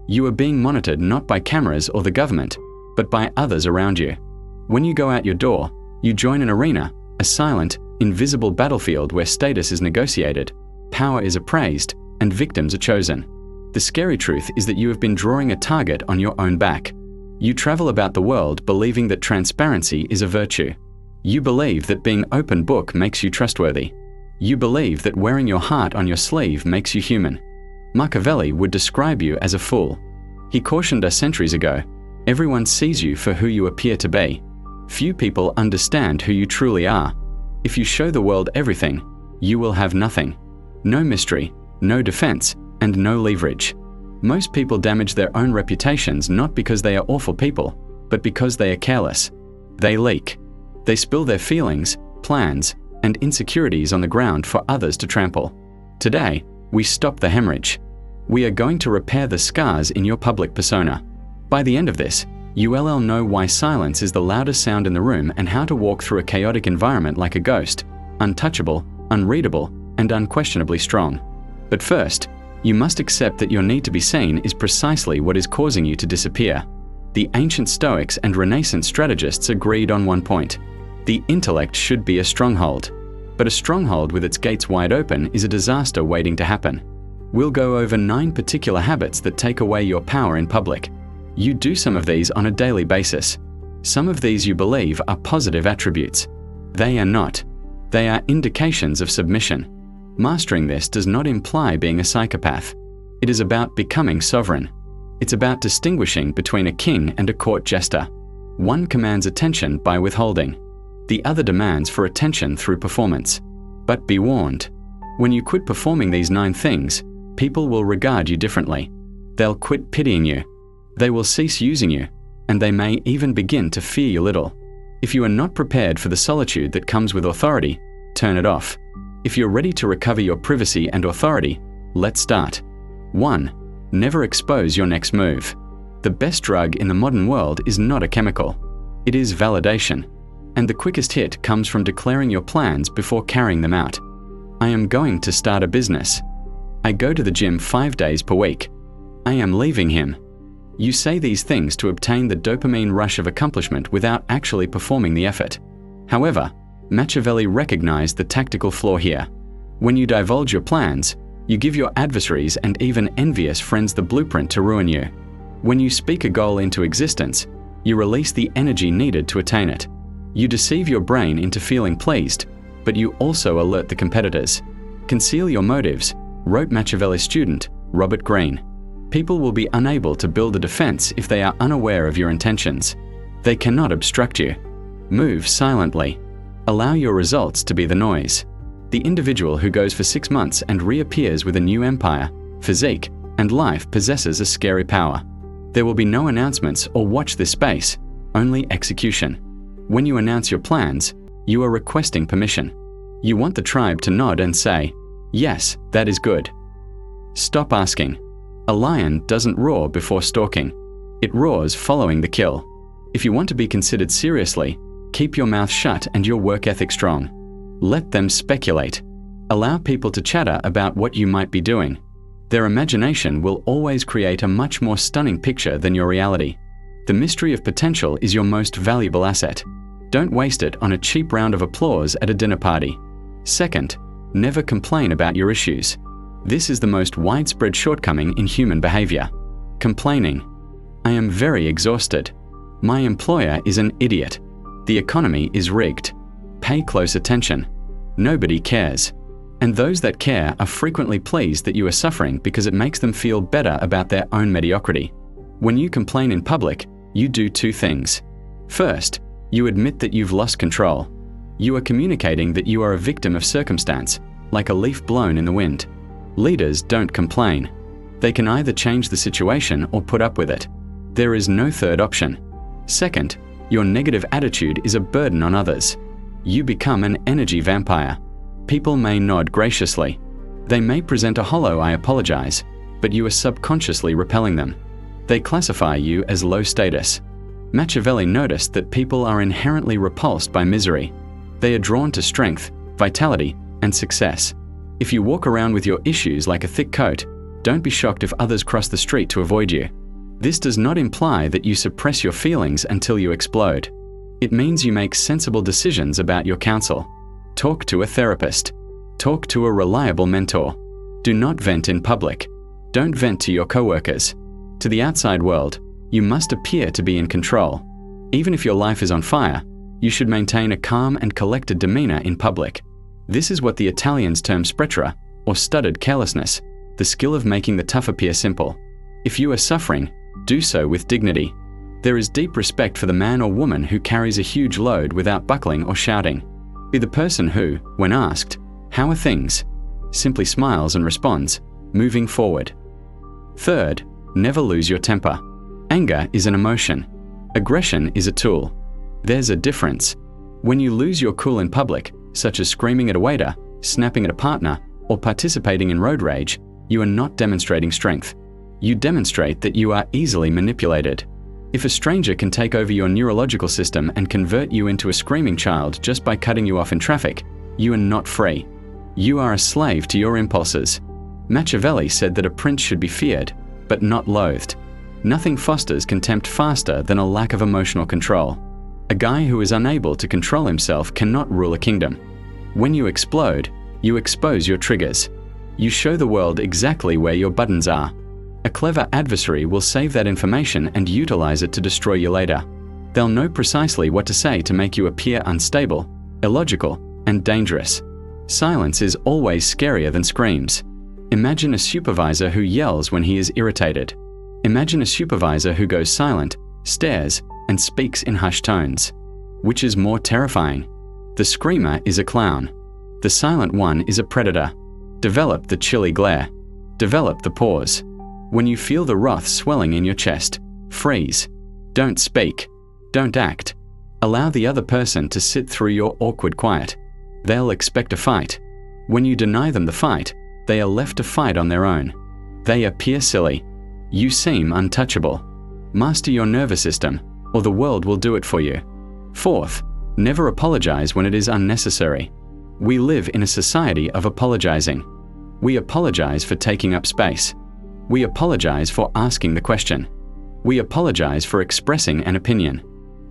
You are being monitored not by cameras or the government, but by others around you. When you go out your door, you join an arena, a silent, invisible battlefield where status is negotiated, power is appraised, and victims are chosen. The scary truth is that you have been drawing a target on your own back. You travel about the world believing that transparency is a virtue. You believe that being open book makes you trustworthy. You believe that wearing your heart on your sleeve makes you human. Machiavelli would describe you as a fool. He cautioned us centuries ago, everyone sees you for who you appear to be. Few people understand who you truly are. If you show the world everything, you will have nothing. No mystery, no defense, and no leverage. Most people damage their own reputations not because they are awful people, but because they are careless. They leak. They spill their feelings, plans, and insecurities on the ground for others to trample. Today, we stop the hemorrhage. We are going to repair the scars in your public persona. By the end of this, you'll know why silence is the loudest sound in the room and how to walk through a chaotic environment like a ghost, untouchable, unreadable, and unquestionably strong. But first, you must accept that your need to be seen is precisely what is causing you to disappear. The ancient Stoics and Renaissance strategists agreed on one point. The intellect should be a stronghold. But a stronghold with its gates wide open is a disaster waiting to happen. We'll go over 9 particular habits that take away your power in public. You do some of these on a daily basis. Some of these you believe are positive attributes. They are not. They are indications of submission. Mastering this does not imply being a psychopath. It is about becoming sovereign. It's about distinguishing between a king and a court jester. One commands attention by withholding. The other demands for attention through performance. But be warned. When you quit performing these 9 things, people will regard you differently. They'll quit pitying you. They will cease using you, and they may even begin to fear you little. If you are not prepared for the solitude that comes with authority, turn it off. If you're ready to recover your privacy and authority, let's start. 1. Never expose your next move. The best drug in the modern world is not a chemical. It is validation. And the quickest hit comes from declaring your plans before carrying them out. I am going to start a business. I go to the gym 5 days per week. I am leaving him. You say these things to obtain the dopamine rush of accomplishment without actually performing the effort. However, Machiavelli recognized the tactical flaw here. When you divulge your plans, you give your adversaries and even envious friends the blueprint to ruin you. When you speak a goal into existence, you release the energy needed to attain it. You deceive your brain into feeling pleased, but you also alert the competitors. Conceal your motives, wrote Machiavelli's student, Robert Greene. People will be unable to build a defense if they are unaware of your intentions. They cannot obstruct you. Move silently. Allow your results to be the noise. The individual who goes for 6 months and reappears with a new empire, physique, and life possesses a scary power. There will be no announcements or watch this space, only execution. When you announce your plans, you are requesting permission. You want the tribe to nod and say, yes, that is good. Stop asking. A lion doesn't roar before stalking. It roars following the kill. If you want to be considered seriously, keep your mouth shut and your work ethic strong. Let them speculate. Allow people to chatter about what you might be doing. Their imagination will always create a much more stunning picture than your reality. The mystery of potential is your most valuable asset. Don't waste it on a cheap round of applause at a dinner party. Second, never complain about your issues. This is the most widespread shortcoming in human behavior. Complaining. I am very exhausted. My employer is an idiot. The economy is rigged. Pay close attention. Nobody cares. And those that care are frequently pleased that you are suffering because it makes them feel better about their own mediocrity. When you complain in public, you do 2 things. First, you admit that you've lost control. You are communicating that you are a victim of circumstance, like a leaf blown in the wind. Leaders don't complain. They can either change the situation or put up with it. There is no third option. Second, your negative attitude is a burden on others. You become an energy vampire. People may nod graciously. They may present a hollow "I apologize," but you are subconsciously repelling them. They classify you as low status. Machiavelli noticed that people are inherently repulsed by misery. They are drawn to strength, vitality, and success. If you walk around with your issues like a thick coat, don't be shocked if others cross the street to avoid you. This does not imply that you suppress your feelings until you explode. It means you make sensible decisions about your counsel. Talk to a therapist. Talk to a reliable mentor. Do not vent in public. Don't vent to your coworkers. To the outside world, you must appear to be in control. Even if your life is on fire, you should maintain a calm and collected demeanor in public. This is what the Italians term spretra, or stuttered carelessness, the skill of making the tough appear simple. If you are suffering, do so with dignity. There is deep respect for the man or woman who carries a huge load without buckling or shouting. Be the person who, when asked, "How are things?" simply smiles and responds, moving forward. Third, never lose your temper. Anger is an emotion. Aggression is a tool. There's a difference. When you lose your cool in public, such as screaming at a waiter, snapping at a partner, or participating in road rage, you are not demonstrating strength. You demonstrate that you are easily manipulated. If a stranger can take over your neurological system and convert you into a screaming child just by cutting you off in traffic, you are not free. You are a slave to your impulses. Machiavelli said that a prince should be feared, but not loathed. Nothing fosters contempt faster than a lack of emotional control. A guy who is unable to control himself cannot rule a kingdom. When you explode, you expose your triggers. You show the world exactly where your buttons are. A clever adversary will save that information and utilize it to destroy you later. They'll know precisely what to say to make you appear unstable, illogical, and dangerous. Silence is always scarier than screams. Imagine a supervisor who yells when he is irritated. Imagine a supervisor who goes silent, stares, and speaks in hushed tones. Which is more terrifying? The screamer is a clown. The silent one is a predator. Develop the chilly glare. Develop the pause. When you feel the wrath swelling in your chest, freeze. Don't speak. Don't act. Allow the other person to sit through your awkward quiet. They'll expect a fight. When you deny them the fight, they are left to fight on their own. They appear silly. You seem untouchable. Master your nervous system, or the world will do it for you. Fourth, never apologize when it is unnecessary. We live in a society of apologizing. We apologize for taking up space. We apologize for asking the question. We apologize for expressing an opinion.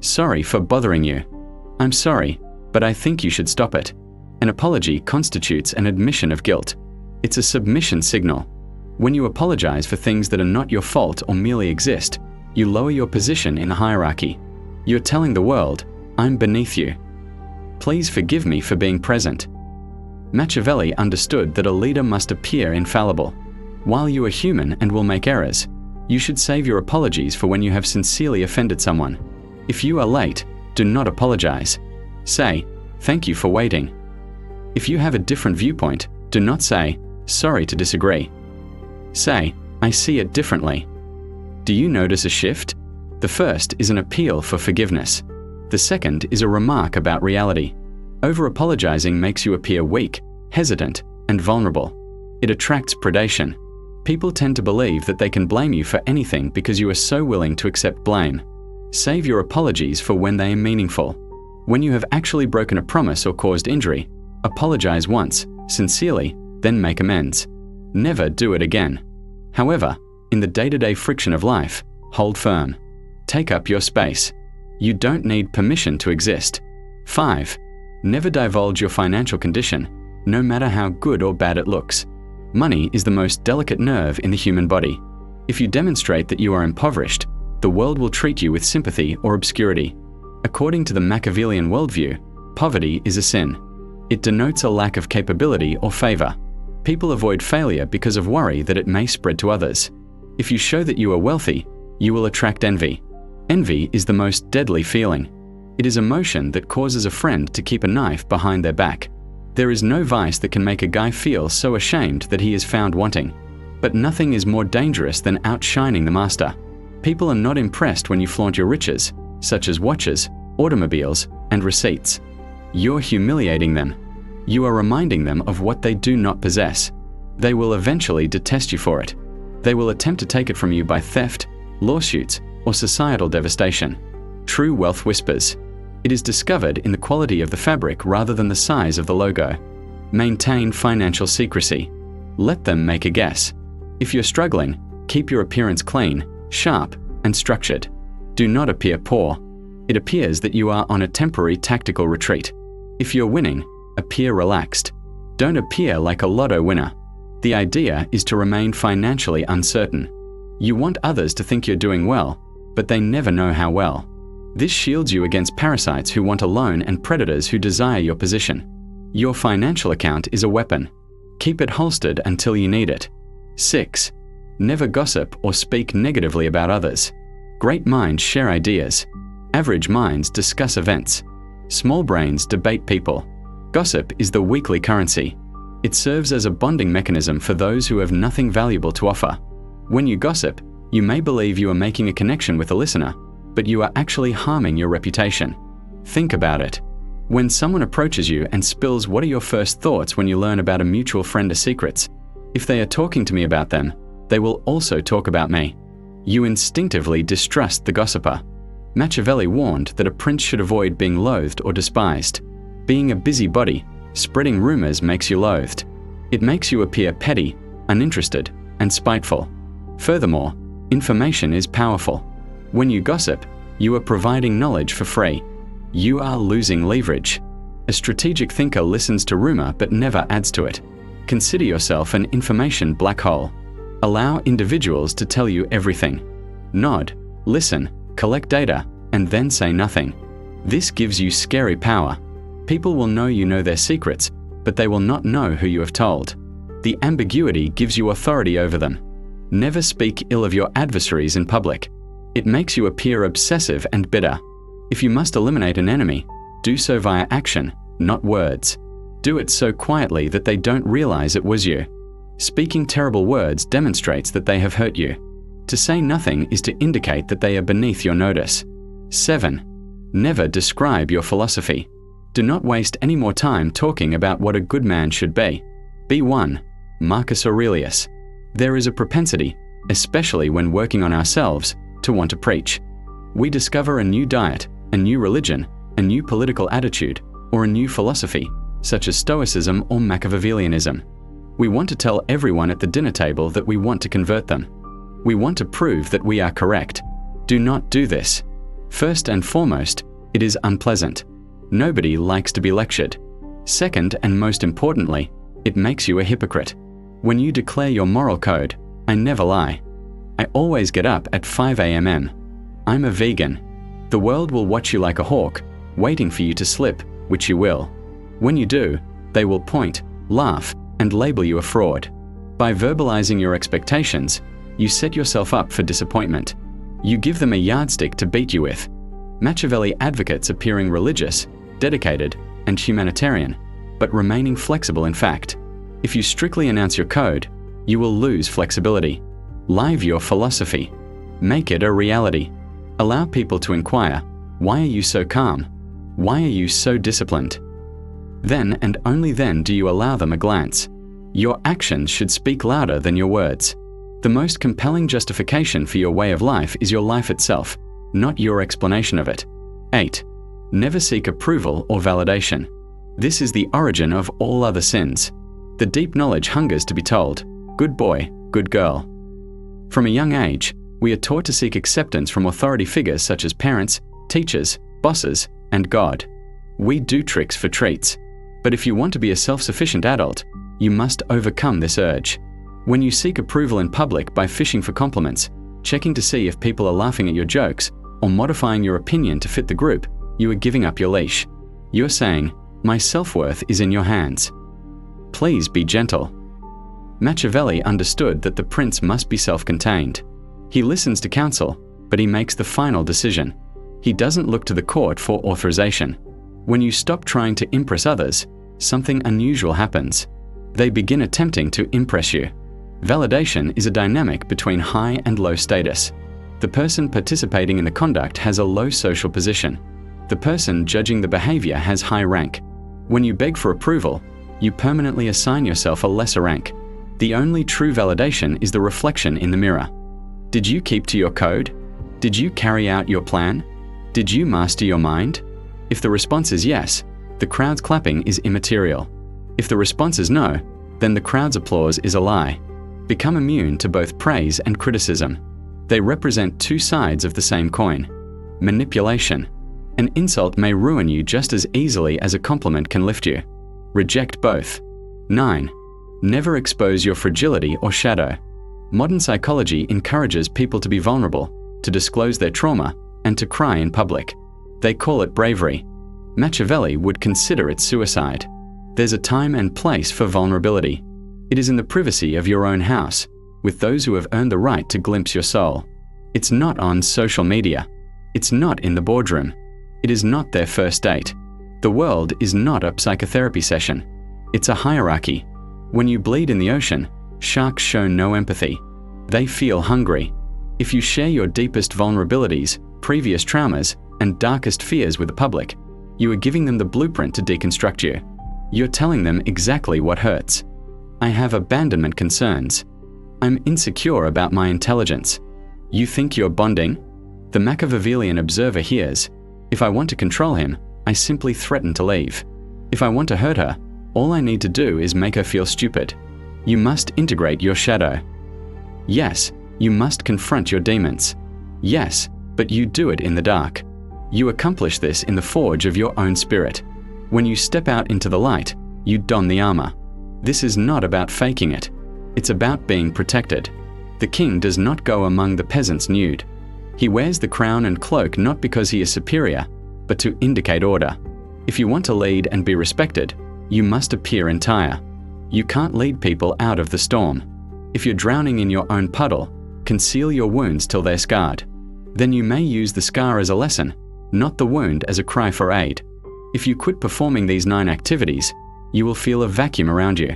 Sorry for bothering you. I'm sorry, but I think you should stop it. An apology constitutes an admission of guilt. It's a submission signal. When you apologize for things that are not your fault or merely exist, you lower your position in the hierarchy. You're telling the world, I'm beneath you. Please forgive me for being present. Machiavelli understood that a leader must appear infallible. While you are human and will make errors, you should save your apologies for when you have sincerely offended someone. If you are late, do not apologize. Say, thank you for waiting. If you have a different viewpoint, do not say, sorry to disagree. Say, I see it differently. Do you notice a shift? The first is an appeal for forgiveness. The second is a remark about reality. Over-apologizing makes you appear weak, hesitant, and vulnerable. It attracts predation. People tend to believe that they can blame you for anything because you are so willing to accept blame. Save your apologies for when they are meaningful. When you have actually broken a promise or caused injury, apologize once, sincerely, then make amends. Never do it again. However, in the day-to-day friction of life, hold firm. Take up your space. You don't need permission to exist. 5. Never divulge your financial condition, no matter how good or bad it looks. Money is the most delicate nerve in the human body. If you demonstrate that you are impoverished, the world will treat you with sympathy or obscurity. According to the Machiavellian worldview, poverty is a sin. It denotes a lack of capability or favor. People avoid failure because of worry that it may spread to others. If you show that you are wealthy, you will attract envy. Envy is the most deadly feeling. It is emotion that causes a friend to keep a knife behind their back. There is no vice that can make a guy feel so ashamed that he is found wanting. But nothing is more dangerous than outshining the master. People are not impressed when you flaunt your riches, such as watches, automobiles, and receipts. You're humiliating them. You are reminding them of what they do not possess. They will eventually detest you for it. They will attempt to take it from you by theft, lawsuits, or societal devastation. True wealth whispers. It is discovered in the quality of the fabric rather than the size of the logo. Maintain financial secrecy. Let them make a guess. If you're struggling, keep your appearance clean, sharp, and structured. Do not appear poor. It appears that you are on a temporary tactical retreat. If you're winning, appear relaxed. Don't appear like a lotto winner. The idea is to remain financially uncertain. You want others to think you're doing well, but they never know how well. This shields you against parasites who want a loan and predators who desire your position. Your financial account is a weapon. Keep it holstered until you need it. 6. Never gossip or speak negatively about others. Great minds share ideas. Average minds discuss events. Small brains debate people. Gossip is the weekly currency. It serves as a bonding mechanism for those who have nothing valuable to offer. When you gossip, you may believe you are making a connection with a listener, but you are actually harming your reputation. Think about it. When someone approaches you and spills, what are your first thoughts when you learn about a mutual friend's secrets? If they are talking to me about them, they will also talk about me. You instinctively distrust the gossiper. Machiavelli warned that a prince should avoid being loathed or despised. Being a busybody, spreading rumors makes you loathed. It makes you appear petty, uninterested, and spiteful. Furthermore, information is powerful. When you gossip, you are providing knowledge for free. You are losing leverage. A strategic thinker listens to rumor but never adds to it. Consider yourself an information black hole. Allow individuals to tell you everything. Nod, listen, collect data, and then say nothing. This gives you scary power. People will know you know their secrets, but they will not know who you have told. The ambiguity gives you authority over them. Never speak ill of your adversaries in public. It makes you appear obsessive and bitter. If you must eliminate an enemy, do so via action, not words. Do it so quietly that they don't realize it was you. Speaking terrible words demonstrates that they have hurt you. To say nothing is to indicate that they are beneath your notice. 7. Never describe your philosophy. Do not waste any more time talking about what a good man should be. Be one. Marcus Aurelius. There is a propensity, especially when working on ourselves, to want to preach. We discover a new diet, a new religion, a new political attitude, or a new philosophy, such as Stoicism or Machiavellianism. We want to tell everyone at the dinner table that we want to convert them. We want to prove that we are correct. Do not do this. First and foremost, it is unpleasant. Nobody likes to be lectured. Second, and most importantly, it makes you a hypocrite. When you declare your moral code, I never lie. I always get up at 5 a.m. I'm a vegan. The world will watch you like a hawk, waiting for you to slip, which you will. When you do, they will point, laugh, and label you a fraud. By verbalizing your expectations, you set yourself up for disappointment. You give them a yardstick to beat you with. Machiavelli advocates appearing religious, dedicated, and humanitarian, but remaining flexible in fact. If you strictly announce your code, you will lose flexibility. Live your philosophy. Make it a reality. Allow people to inquire, why are you so calm? Why are you so disciplined? Then and only then do you allow them a glance. Your actions should speak louder than your words. The most compelling justification for your way of life is your life itself, not your explanation of it. 8. Never seek approval or validation. This is the origin of all other sins. The deep knowledge hungers to be told, good boy, good girl. From a young age, we are taught to seek acceptance from authority figures such as parents, teachers, bosses, and God. We do tricks for treats. But if you want to be a self-sufficient adult, you must overcome this urge. When you seek approval in public by fishing for compliments, checking to see if people are laughing at your jokes, or modifying your opinion to fit the group, you are giving up your leash. You're saying, my self-worth is in your hands. Please be gentle. Machiavelli understood that the prince must be self-contained. He listens to counsel, but he makes the final decision. He doesn't look to the court for authorization. When you stop trying to impress others, something unusual happens. They begin attempting to impress you. Validation is a dynamic between high and low status. The person participating in the conduct has a low social position. The person judging the behavior has high rank. When you beg for approval, you permanently assign yourself a lesser rank. The only true validation is the reflection in the mirror. Did you keep to your code? Did you carry out your plan? Did you master your mind? If the response is yes, the crowd's clapping is immaterial. If the response is no, then the crowd's applause is a lie. Become immune to both praise and criticism. They represent two sides of the same coin. Manipulation. An insult may ruin you just as easily as a compliment can lift you. Reject both. 9. Never expose your fragility or shadow. Modern psychology encourages people to be vulnerable, to disclose their trauma, and to cry in public. They call it bravery. Machiavelli would consider it suicide. There's a time and place for vulnerability. It is in the privacy of your own house, with those who have earned the right to glimpse your soul. It's not on social media. It's not in the boardroom. It is not their first date. The world is not a psychotherapy session. It's a hierarchy. When you bleed in the ocean, sharks show no empathy. They feel hungry. If you share your deepest vulnerabilities, previous traumas, and darkest fears with the public, you are giving them the blueprint to deconstruct you. You're telling them exactly what hurts. I have abandonment concerns. I'm insecure about my intelligence. You think you're bonding? The Machiavellian observer hears, if I want to control him, I simply threaten to leave. If I want to hurt her, all I need to do is make her feel stupid. You must integrate your shadow. Yes, you must confront your demons. Yes, but you do it in the dark. You accomplish this in the forge of your own spirit. When you step out into the light, you don the armor. This is not about faking it. It's about being protected. The king does not go among the peasants nude. He wears the crown and cloak not because he is superior, but to indicate order. If you want to lead and be respected, you must appear entire. You can't lead people out of the storm. If you're drowning in your own puddle, conceal your wounds till they're scarred. Then you may use the scar as a lesson, not the wound as a cry for aid. If you quit performing these 9 activities, you will feel a vacuum around you.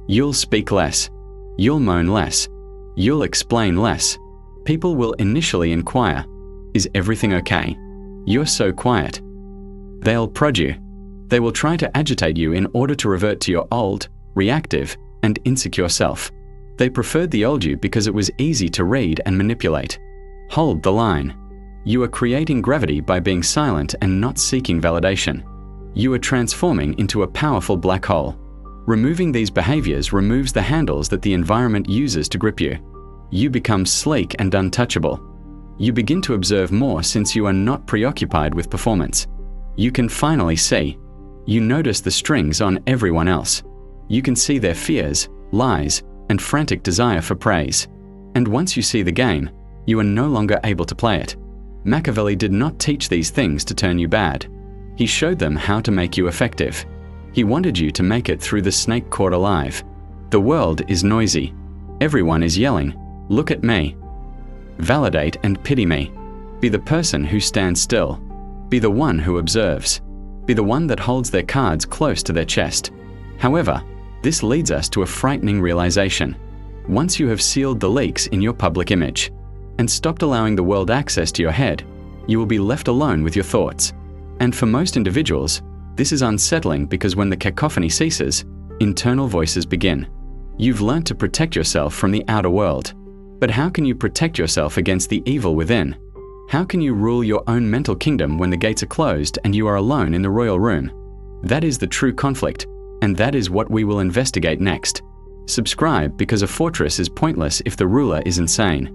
You'll speak less. You'll moan less. You'll explain less. People will initially inquire, is everything okay? You're so quiet. They'll prod you. They will try to agitate you in order to revert to your old, reactive, and insecure self. They preferred the old you because it was easy to read and manipulate. Hold the line. You are creating gravity by being silent and not seeking validation. You are transforming into a powerful black hole. Removing these behaviors removes the handles that the environment uses to grip you. You become sleek and untouchable. You begin to observe more since you are not preoccupied with performance. You can finally see. You notice the strings on everyone else. You can see their fears, lies, and frantic desire for praise. And once you see the game, you are no longer able to play it. Machiavelli did not teach these things to turn you bad. He showed them how to make you effective. He wanted you to make it through the snake court alive. The world is noisy. Everyone is yelling, "Look at me." Validate and pity me. Be the person who stands still. Be the one who observes. Be the one that holds their cards close to their chest. However, this leads us to a frightening realization. Once you have sealed the leaks in your public image and stopped allowing the world access to your head, you will be left alone with your thoughts. And for most individuals, this is unsettling because when the cacophony ceases, internal voices begin. You've learned to protect yourself from the outer world. But how can you protect yourself against the evil within? How can you rule your own mental kingdom when the gates are closed and you are alone in the royal room? That is the true conflict, and that is what we will investigate next. Subscribe because a fortress is pointless if the ruler is insane.